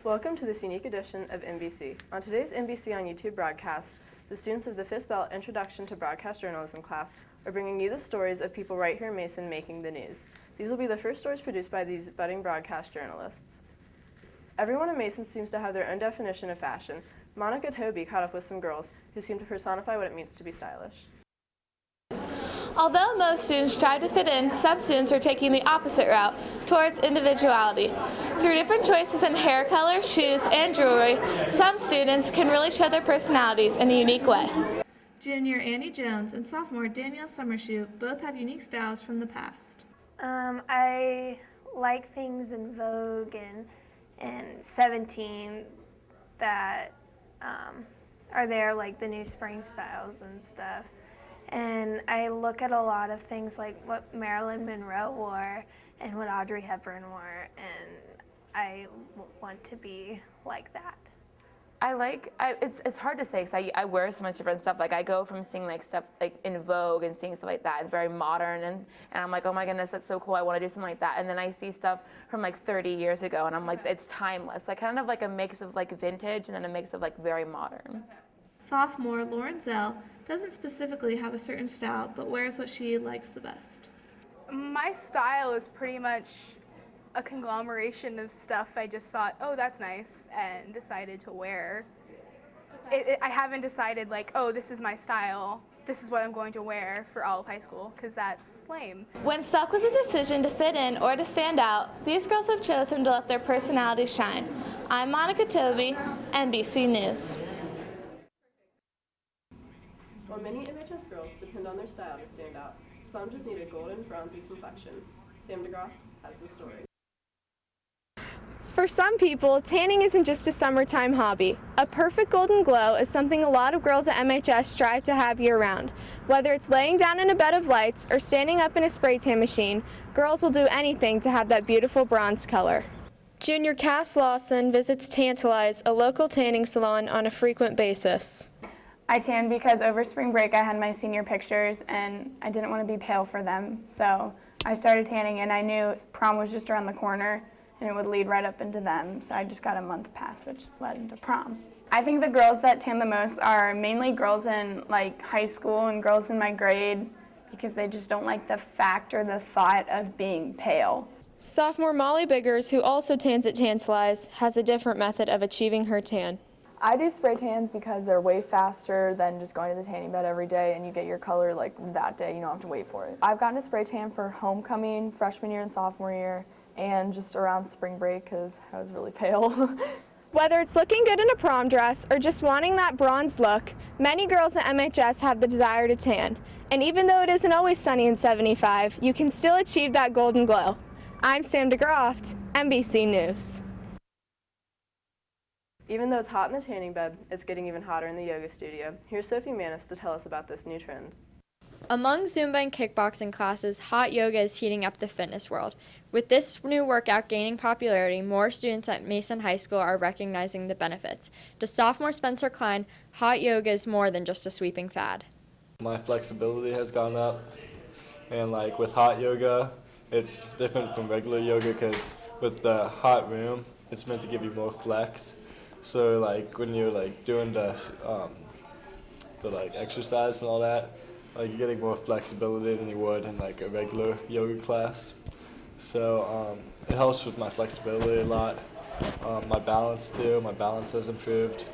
Welcome to this unique edition of NBC. On today's NBC on YouTube broadcast, the students of the 5th Bell Introduction to Broadcast Journalism class are bringing you the stories of people right here in Mason making the news. These will be the first stories produced by these budding broadcast journalists. Everyone in Mason seems to have their own definition of fashion. Monica Touby caught up with some girls who seem to personify what it means to be stylish. Although most students strive to fit in, some students are taking the opposite route, towards individuality. Through different choices in hair color, shoes, and jewelry, some students can really show their personalities in a unique way. Junior Annie Jones and sophomore Danielle Summershoe both have unique styles from the past. I like things in Vogue and 17 that are there, like the new spring styles and stuff. And I look at a lot of things like what Marilyn Monroe wore and what Audrey Hepburn wore, and I want to be like that. It's hard to say because I wear so much different stuff. Like I go from seeing like stuff like in Vogue and seeing stuff like that and very modern and I'm like, oh my goodness, that's so cool. I want to do something like that. And then I see stuff from like 30 years ago and I'm like, it's timeless. So I kind of like a mix of like vintage and then a mix of like very modern. Sophomore Lauren Zell doesn't specifically have a certain style, but wears what she likes the best. My style is pretty much a conglomeration of stuff I just thought, oh, that's nice, and decided to wear. Okay. I haven't decided like, oh, this is my style, this is what I'm going to wear for all of high school, because that's lame. When stuck with a decision to fit in or to stand out, these girls have chosen to let their personalities shine. I'm Monica Touby, NBC News. While many MHS girls depend on their style to stand out, some just need a golden, bronzy complexion. Sam DeGroft has the story. For some people, tanning isn't just a summertime hobby. A perfect golden glow is something a lot of girls at MHS strive to have year-round. Whether it's laying down in a bed of lights or standing up in a spray tan machine, girls will do anything to have that beautiful bronzed color. Junior Cass Lawson visits Tantalize, a local tanning salon, on a frequent basis. I tanned because over spring break I had my senior pictures and I didn't want to be pale for them. So I started tanning and I knew prom was just around the corner and it would lead right up into them. So I just got a month pass, which led into prom. I think the girls that tan the most are mainly girls in like high school and girls in my grade because they just don't like the fact or the thought of being pale. Sophomore Molly Biggers, who also tans at Tantalize, has a different method of achieving her tan. I do spray tans because they're way faster than just going to the tanning bed every day and you get your color like that day, you don't have to wait for it. I've gotten a spray tan for homecoming, freshman year and sophomore year, and just around spring break because I was really pale. Whether it's looking good in a prom dress or just wanting that bronze look, many girls at MHS have the desire to tan. And even though it isn't always sunny and 75, you can still achieve that golden glow. I'm Sam DeGroft, NBC News. Even though it's hot in the tanning bed, it's getting even hotter in the yoga studio. Here's Sophie Maness to tell us about this new trend. Among Zumba and kickboxing classes, hot yoga is heating up the fitness world. With this new workout gaining popularity, more students at Mason High School are recognizing the benefits. To sophomore Spencer Cline, hot yoga is more than just a sweeping fad. My flexibility has gone up, and like with hot yoga, it's different from regular yoga because with the hot room, it's meant to give you more flex. So like when you're like doing the like exercise and all that, like you're getting more flexibility than you would in like a regular yoga class. So it helps with my flexibility a lot. My balance too. My balance has improved.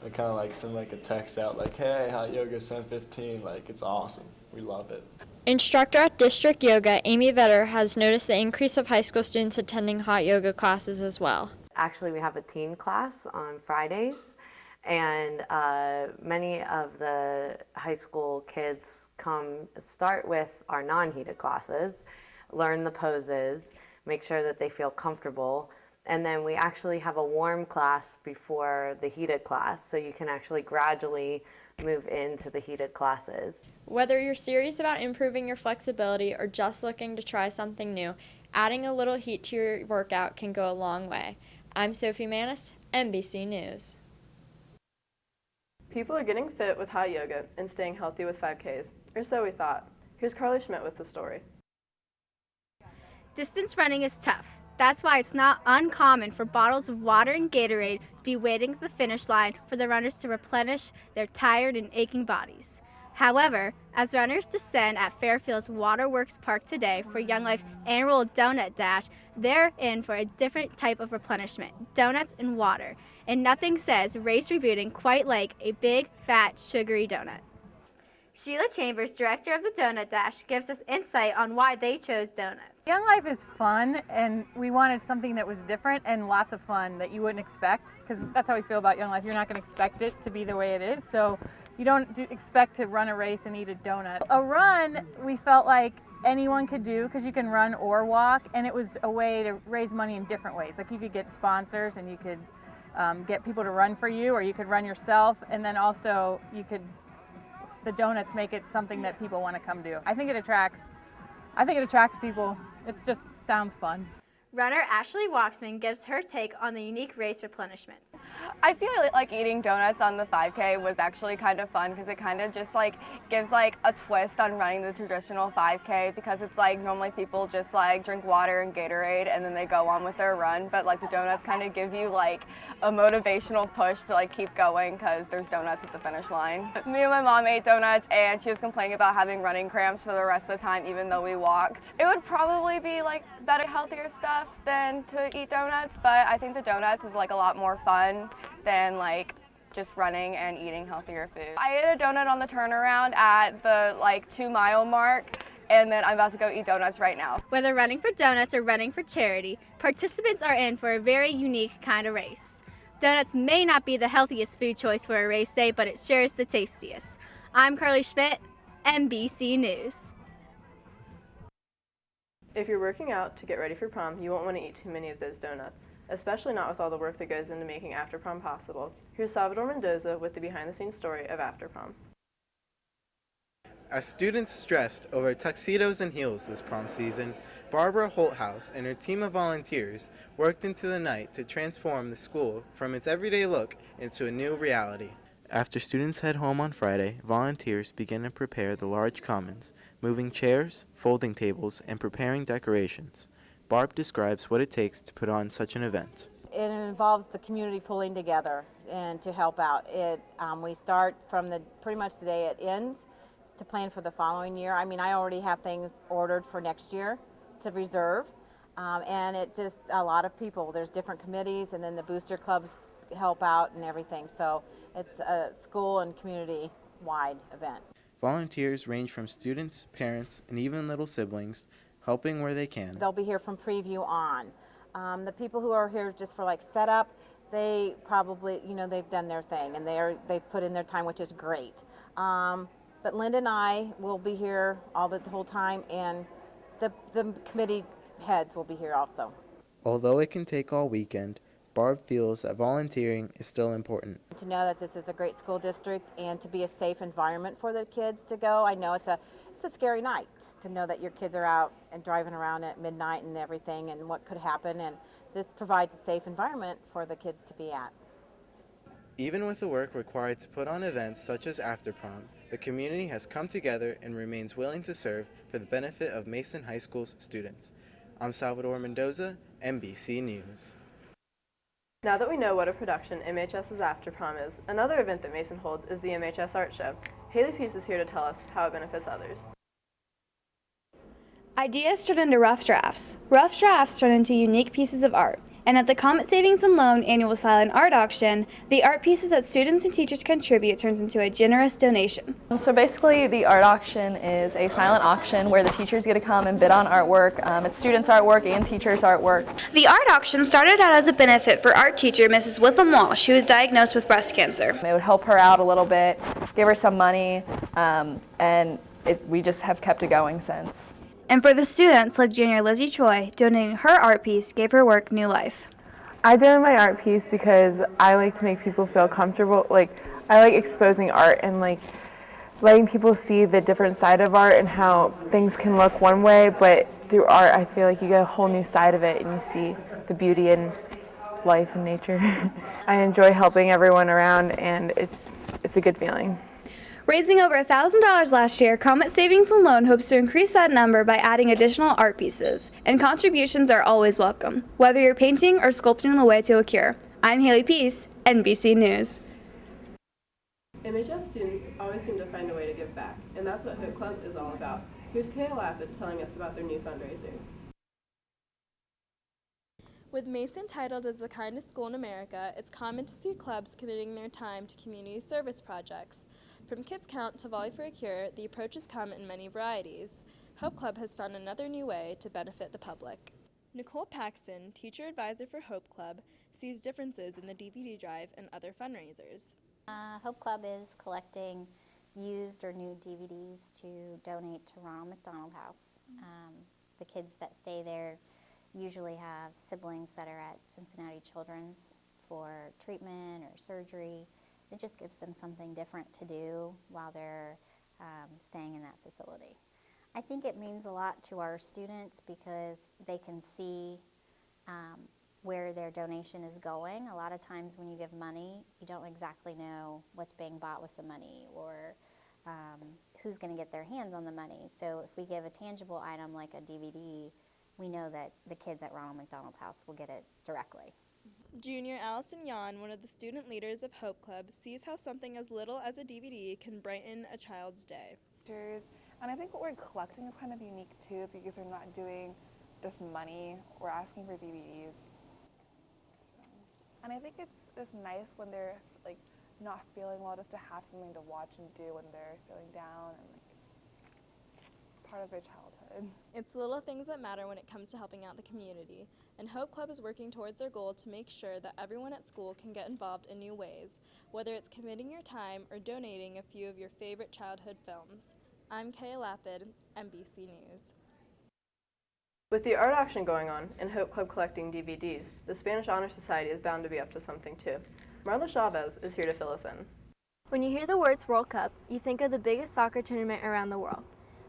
I kind of like send like a text out like, hey, hot yoga 10:15. Like it's awesome. We love it. Instructor at District Yoga, Amy Vetter, has noticed the increase of high school students attending hot yoga classes as well. Actually, we have a teen class on Fridays, and many of the high school kids start with our non-heated classes, learn the poses, make sure that they feel comfortable, and then we actually have a warm class before the heated class, so you can actually gradually move into the heated classes. Whether you're serious about improving your flexibility or just looking to try something new, adding a little heat to your workout can go a long way. I'm Sophie Maness, NBC News. People are getting fit with hot yoga and staying healthy with 5Ks, or so we thought. Here's Schmidt with the story. Distance running is tough. That's why it's not uncommon for bottles of water and Gatorade to be waiting at the finish line for the runners to replenish their tired and aching bodies. However, as runners descend at Fairfield's Waterworks Park today for Young Life's annual Donut Dash, they're in for a different type of replenishment, donuts and water. And nothing says race rebooting quite like a big, fat, sugary donut. Sheila Chambers, director of the Donut Dash, gives us insight on why they chose donuts. Young Life is fun, and we wanted something that was different and lots of fun that you wouldn't expect, because that's how we feel about Young Life. You're not going to expect it to be the way it is, so you don't expect to run a race and eat a donut. A run, we felt like anyone could do, because you can run or walk, and it was a way to raise money in different ways. Like you could get sponsors, and you could get people to run for you, or you could run yourself, and then also the donuts make it something that people want to come do. I think it attracts people. It just sounds fun. Runner Ashley Woxman gives her take on the unique race replenishments. I feel like eating donuts on the 5K was actually kind of fun because it kind of just like gives like a twist on running the traditional 5K, because it's like normally people just like drink water and Gatorade and then they go on with their run, but like the donuts kind of give you like a motivational push to like keep going because there's donuts at the finish line. Me and my mom ate donuts and she was complaining about having running cramps for the rest of the time even though we walked. It would probably be like better, healthier stuff than to eat donuts, but I think the donuts is like a lot more fun than like just running and eating healthier food. I ate a donut on the turnaround at the like 2-mile mark, and then I'm about to go eat donuts right now. Whether running for donuts or running for charity, participants are in for a very unique kind of race. Donuts may not be the healthiest food choice for a race day, but it sure is the tastiest. I'm Carly Schmidt, NBC News. If you're working out to get ready for prom, you won't want to eat too many of those donuts, especially not with all the work that goes into making After Prom possible. Here's Salvador Mendoza with the behind-the-scenes story of After Prom. As students stressed over tuxedos and heels this prom season, Barbara Holthaus and her team of volunteers worked into the night to transform the school from its everyday look into a new reality. After students head home on Friday, volunteers begin to prepare the large commons, moving chairs, folding tables, and preparing decorations. Barb describes what it takes to put on such an event. It involves the community pulling together and to help out. We start from pretty much the day it ends to plan for the following year. I mean, I already have things ordered for next year to reserve, and it just a lot of people. There's different committees, and then the booster clubs help out and everything. So it's a school and community-wide event. Volunteers range from students, parents, and even little siblings, helping where they can. They'll be here from preview on. The people who are here just for like setup, they probably, they've done their thing and they've put in their time, which is great. But Lynn and I will be here the whole time, and the committee heads will be here also. Although it can take all weekend, Barb feels that volunteering is still important. To know that this is a great school district and to be a safe environment for the kids to go. I know it's a scary night to know that your kids are out and driving around at midnight and everything and what could happen, and this provides a safe environment for the kids to be at. Even with the work required to put on events such as After Prom, the community has come together and remains willing to serve for the benefit of Mason High School's students. I'm Salvador Mendoza, NBC News. Now that we know what a production MHS's After Prom is, another event that Mason holds is the MHS Art Show. Haley Peace is here to tell us how it benefits others. Ideas turn into rough drafts. Rough drafts turn into unique pieces of art. And at the Comet Savings and Loan annual silent art auction, the art pieces that students and teachers contribute turns into a generous donation. So basically the art auction is a silent auction where the teachers get to come and bid on artwork. It's students' artwork and teachers' artwork. The art auction started out as a benefit for art teacher Mrs. Witham Walsh, who was diagnosed with breast cancer. It would help her out a little bit, give her some money, and we just have kept it going since. And for the students, like junior Lizzie Choi, donating her art piece gave her work new life. I donated my art piece because I like to make people feel comfortable. I like exposing art and letting people see the different side of art and how things can look one way, but through art I feel like you get a whole new side of it and you see the beauty in life and nature. I enjoy helping everyone around, and it's a good feeling. Raising over $1,000 last year, Comet Savings and Loan hopes to increase that number by adding additional art pieces. And contributions are always welcome, whether you're painting or sculpting the way to a cure. I'm Haley Peace, NBC News. MHS students always seem to find a way to give back, and that's what Hope Club is all about. Here's Kheya Lapid telling us about their new fundraiser. With Mason titled as the kindest school in America, it's common to see clubs committing their time to community service projects. From Kids Count to Volley for a Cure, the approaches come in many varieties. Hope Club has found another new way to benefit the public. Nicole Paxton, teacher advisor for Hope Club, sees differences in the DVD drive and other fundraisers. Hope Club is collecting used or new DVDs to donate to Ronald McDonald House. The kids that stay there usually have siblings that are at Cincinnati Children's for treatment or surgery. It just gives them something different to do while they're staying in that facility. I think it means a lot to our students because they can see where their donation is going. A lot of times when you give money, you don't exactly know what's being bought with the money or who's going to get their hands on the money. So if we give a tangible item like a DVD, we know that the kids at Ronald McDonald House will get it directly. Junior Allison, one of the student leaders of Hope Club, sees how something as little as a DVD can brighten a child's day. And I think what we're collecting is kind of unique too because we're not doing just money, we're asking for DVDs. And I think it's just nice when they're like not feeling well just to have something to watch and do when they're feeling down and like part of their childhood. It's the little things that matter when it comes to helping out the community, and Hope Club is working towards their goal to make sure that everyone at school can get involved in new ways, whether it's committing your time or donating a few of your favorite childhood films. I'm Kheya Lapid, NBC News. With the art auction going on and Hope Club collecting DVDs, the Spanish Honor Society is bound to be up to something too. Marla Chavez is here to fill us in. When you hear the words World Cup, you think of the biggest soccer tournament around the world.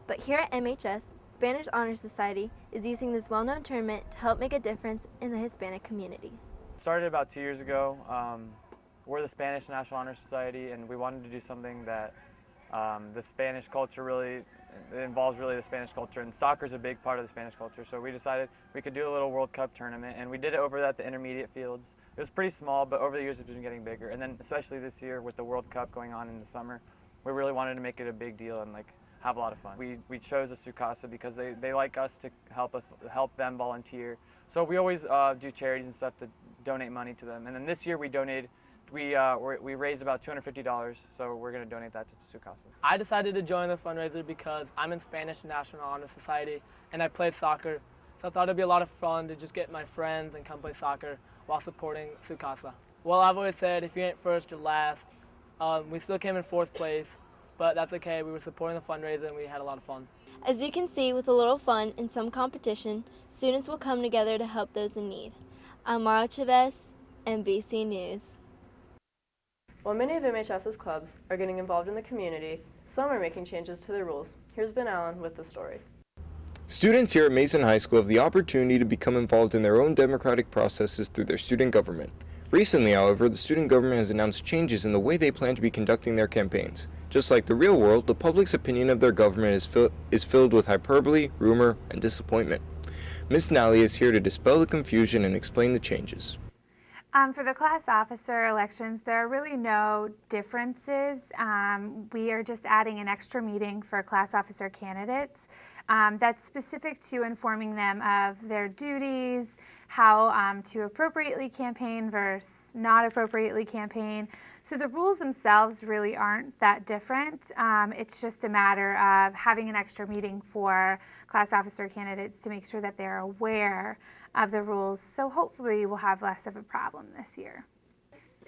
But here at MHS, Spanish Honor Society is using this well-known tournament to help make a difference in the Hispanic community. It started about 2 years ago. We're the Spanish National Honor Society, and we wanted to do something that the Spanish culture really, it involves really the Spanish culture, and soccer is a big part of the Spanish culture. So we decided we could do a little World Cup tournament, and we did it over at the intermediate fields. It was pretty small, but over the years it's been getting bigger. And then especially this year with the World Cup going on in the summer, we really wanted to make it a big deal and like have a lot of fun. We chose a Sukasa because they like us to help them volunteer. So we always do charities and stuff to donate money to them. And then this year we donated. We raised about $250, so we're going to donate that to Sukasa. I decided to join this fundraiser because I'm in Spanish National Honor Society and I play soccer, so I thought it'd be a lot of fun to just get my friends and come play soccer while supporting Sukasa. Well, I've always said if you ain't first, you're last. We still came in 4th place, but that's okay. We were supporting the fundraiser and we had a lot of fun. As you can see, with a little fun and some competition, students will come together to help those in need. I'm Marla Chavez, NBC News. While many of MHS's clubs are getting involved in the community, some are making changes to their rules. Here's Ben Allen with the story. Students here at Mason High School have the opportunity to become involved in their own democratic processes through their student government. Recently, however, the student government has announced changes in the way they plan to be conducting their campaigns. Just like the real world, the public's opinion of their government is filled with hyperbole, rumor, and disappointment. Ms. Nally is here to dispel the confusion and explain the changes. For the class officer elections, there are really no differences. We are just adding an extra meeting for class officer candidates that's specific to informing them of their duties, how to appropriately campaign versus not appropriately campaign. So the rules themselves really aren't that different. It's just a matter of having an extra meeting for class officer candidates to make sure that they're aware of the rules, so hopefully we'll have less of a problem this year.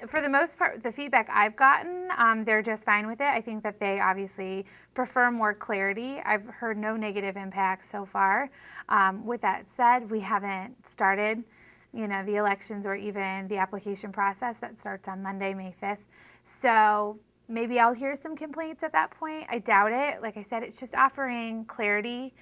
For the most part, the feedback I've gotten, they're just fine with it. I think that they obviously prefer more clarity. I've heard no negative impact so far. With that said, we haven't started, the elections or even the application process that starts on Monday, May 5th. So maybe I'll hear some complaints at that point. I doubt it. Like I said, it's just offering clarity